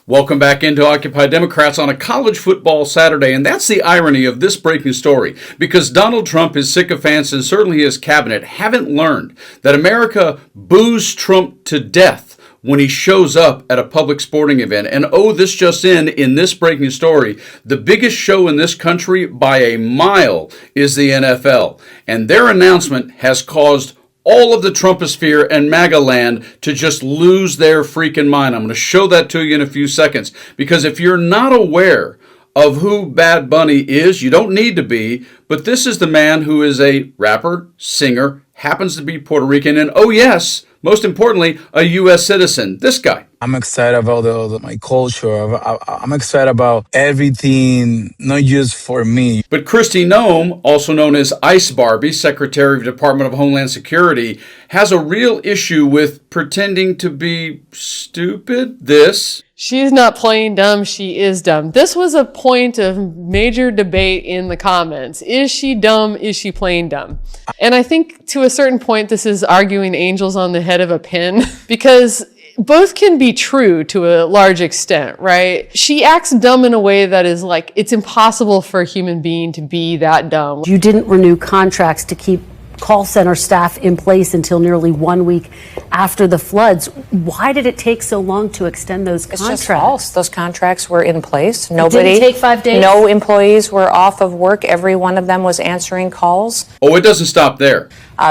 Welcome back into Occupy Democrats on a college football Saturday, and that's the irony of this breaking story, because Donald Trump, his sycophants, and certainly his cabinet haven't learned that America boos Trump to death when he shows up at a public sporting event. And this just in this breaking story, the biggest show in this country by a mile is the NFL, and their announcement has caused all of the Trumposphere and MAGA land to just lose their freaking mind. I'm going to show that to you in a few seconds, because if you're not aware of who Bad Bunny is, you don't need to be, but this is the man who is a rapper, singer, happens to be Puerto Rican, and yes, most importantly, a U.S. citizen. This guy. I'm excited about my culture. I'm excited about everything, not just for me. But Kristi Noem, also known as Ice Barbie, Secretary of the Department of Homeland Security, has a real issue with pretending to be stupid. She's not playing dumb, she is dumb. This was a point of major debate in the comments. Is she dumb? Is she playing dumb? And I think to a certain point, this is arguing angels on the head of a pin, because both can be true to a large extent, right? She acts dumb in a way that is like, it's impossible for a human being to be that dumb. You didn't renew contracts to keep call center staff in place until nearly 1 week after the floods. Why did it take so long to extend those contracts? It's just false. Those contracts were in place. It didn't take 5 days? No employees were off of work. Every one of them was answering calls. It doesn't stop there.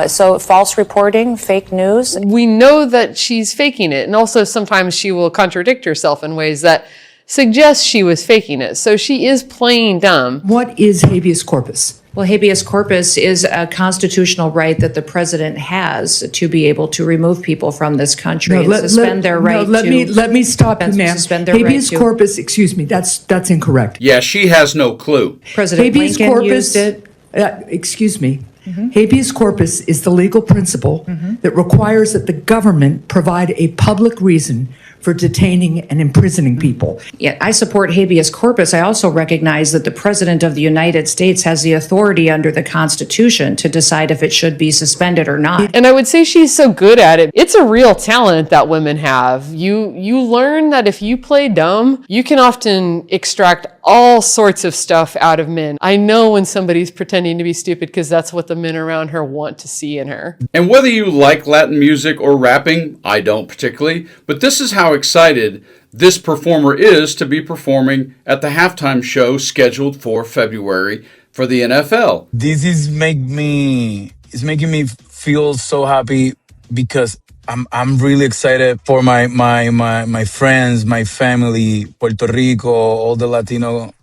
So false reporting, fake news. We know that she's faking it. And also sometimes she will contradict herself in ways that suggest she was faking it. So she is playing dumb. What is habeas corpus? Well, habeas corpus is a constitutional right that the president has to be able to remove people from this country and suspend their right to. Let me stop you, ma'am. Habeas corpus, excuse me, that's incorrect. Yeah, she has no clue. President Lincoln used it. Excuse me. Habeas corpus is the legal principle that requires that the government provide a public reason for detaining and imprisoning people. Yeah, I support habeas corpus. I also recognize that the President of the United States has the authority under the Constitution to decide if it should be suspended or not. And I would say she's so good at it. It's a real talent that women have. You learn that if you play dumb, you can often extract all sorts of stuff out of men. I know when somebody's pretending to be stupid, because that's what the men around her want to see in her. And whether you like Latin music or rapping, I don't particularly, but this is how excited this performer is to be performing at the halftime show scheduled for February for the NFL. This is making me feel so happy, because I'm really excited for my friends, my family, Puerto Rico, all the Latino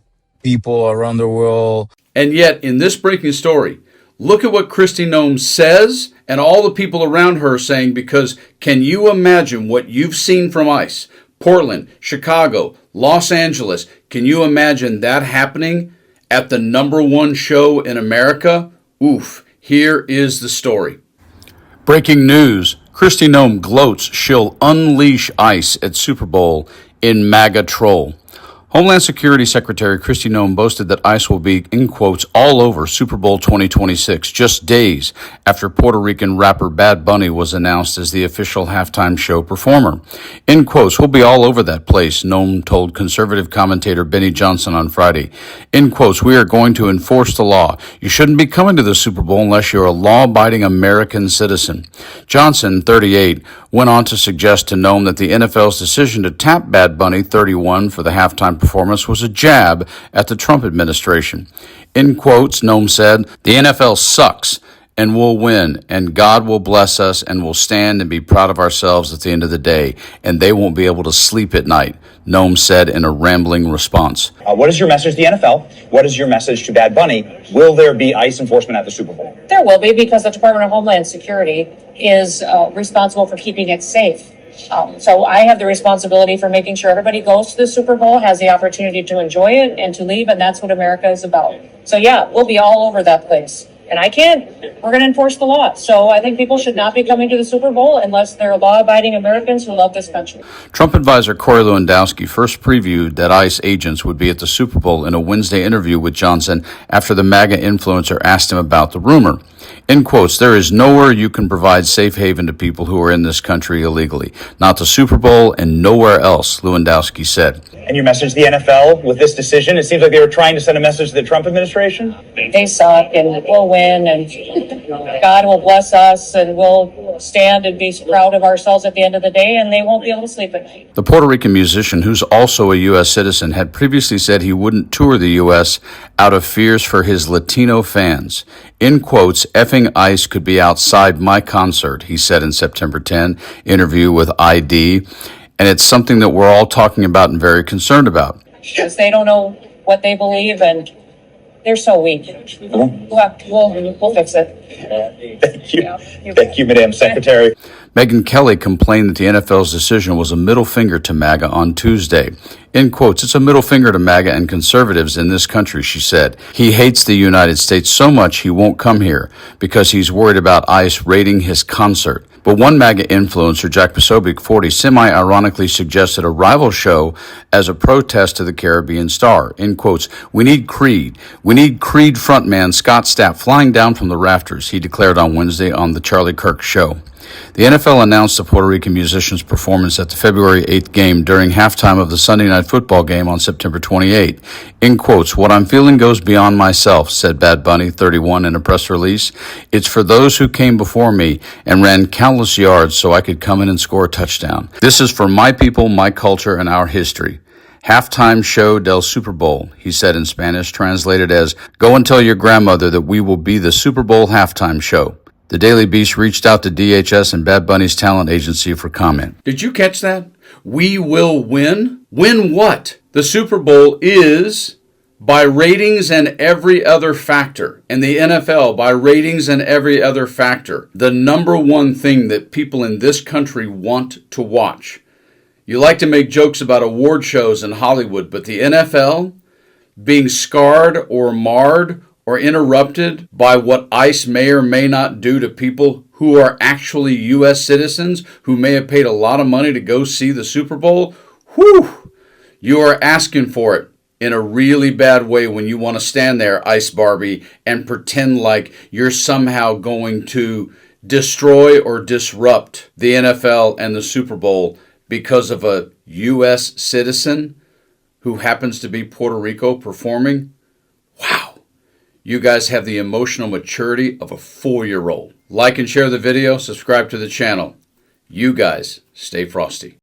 people around the world. And yet, in this breaking story, look at what Kristi Noem says and all the people around her saying, because can you imagine what you've seen from ICE? Portland, Chicago, Los Angeles. Can you imagine that happening at the #1 show in America? Oof, here is the story. Breaking news. Kristi Noem gloats she'll unleash ICE at Super Bowl in MAGA troll. Homeland Security Secretary Kristi Noem boasted that ICE will be, in quotes, all over Super Bowl 2026, just days after Puerto Rican rapper Bad Bunny was announced as the official halftime show performer. In quotes, we'll be all over that place, Noem told conservative commentator Benny Johnson on Friday. In quotes, we are going to enforce the law. You shouldn't be coming to the Super Bowl unless you're a law-abiding American citizen. Johnson, 38, went on to suggest to Noem that the NFL's decision to tap Bad Bunny, 31, for the halftime performance was a jab at the Trump administration. In quotes, Noem said, the NFL sucks and we'll win, and God will bless us, and we'll stand and be proud of ourselves at the end of the day, and they won't be able to sleep at night, Noem said in a rambling response. What is your message to the NFL? What is your message to Bad Bunny? Will there be ICE enforcement at the Super Bowl? There will be, because the Department of Homeland Security is responsible for keeping it safe. So I have the responsibility for making sure everybody goes to the Super Bowl, has the opportunity to enjoy it and to leave, and that's what America is about. So yeah, we'll be all over that place. And we're going to enforce the law. So I think people should not be coming to the Super Bowl unless they're law-abiding Americans who love this country. Trump advisor Corey Lewandowski first previewed that ICE agents would be at the Super Bowl in a Wednesday interview with Johnson after the MAGA influencer asked him about the rumor. In quotes, there is nowhere you can provide safe haven to people who are in this country illegally. Not the Super Bowl and nowhere else, Lewandowski said. And your message to the NFL with this decision, it seems like they were trying to send a message to the Trump administration. They suck and we'll win and God will bless us and we'll stand and be proud of ourselves at the end of the day and they won't be able to sleep at night. The Puerto Rican musician, who's also a U.S. citizen, had previously said he wouldn't tour the U.S. out of fears for his Latino fans. In quotes, effing ICE could be outside my concert, he said in September 10 interview with ID. And it's something that we're all talking about and very concerned about. Because they don't know what they believe and they're so weak. We'll fix it. Thank you. Thank you, Madam Secretary. Megyn Kelly complained that the NFL's decision was a middle finger to MAGA on Tuesday. In quotes, it's a middle finger to MAGA and conservatives in this country, she said. He hates the United States so much he won't come here because he's worried about ICE raiding his concert. But one MAGA influencer, Jack Posobiec, 40, semi-ironically suggested a rival show as a protest to the Caribbean star. In quotes, we need Creed. We need Creed frontman Scott Stapp flying down from the rafters, he declared on Wednesday on The Charlie Kirk Show. The NFL announced the Puerto Rican musician's performance at the February 8th game during halftime of the Sunday Night Football game on September 28. In quotes, what I'm feeling goes beyond myself, said Bad Bunny, 31, in a press release. It's for those who came before me and ran countless yards so I could come in and score a touchdown. This is for my people, my culture, and our history. Halftime show del Super Bowl, he said in Spanish, translated as, go and tell your grandmother that we will be the Super Bowl halftime show. The Daily Beast reached out to DHS and Bad Bunny's talent agency for comment. Did you catch that? We will win? Win what? The Super Bowl is, by ratings and every other factor, and the NFL, by ratings and every other factor, the number one thing that people in this country want to watch. You like to make jokes about award shows in Hollywood, but the NFL, being scarred or marred or interrupted by what ICE may or may not do to people who are actually U.S. citizens who may have paid a lot of money to go see the Super Bowl, whew, you are asking for it in a really bad way when you want to stand there, Ice Barbie, and pretend like you're somehow going to destroy or disrupt the NFL and the Super Bowl because of a U.S. citizen who happens to be Puerto Rico performing. Wow. You guys have the emotional maturity of a 4-year-old. Like and share the video, subscribe to the channel. You guys stay frosty.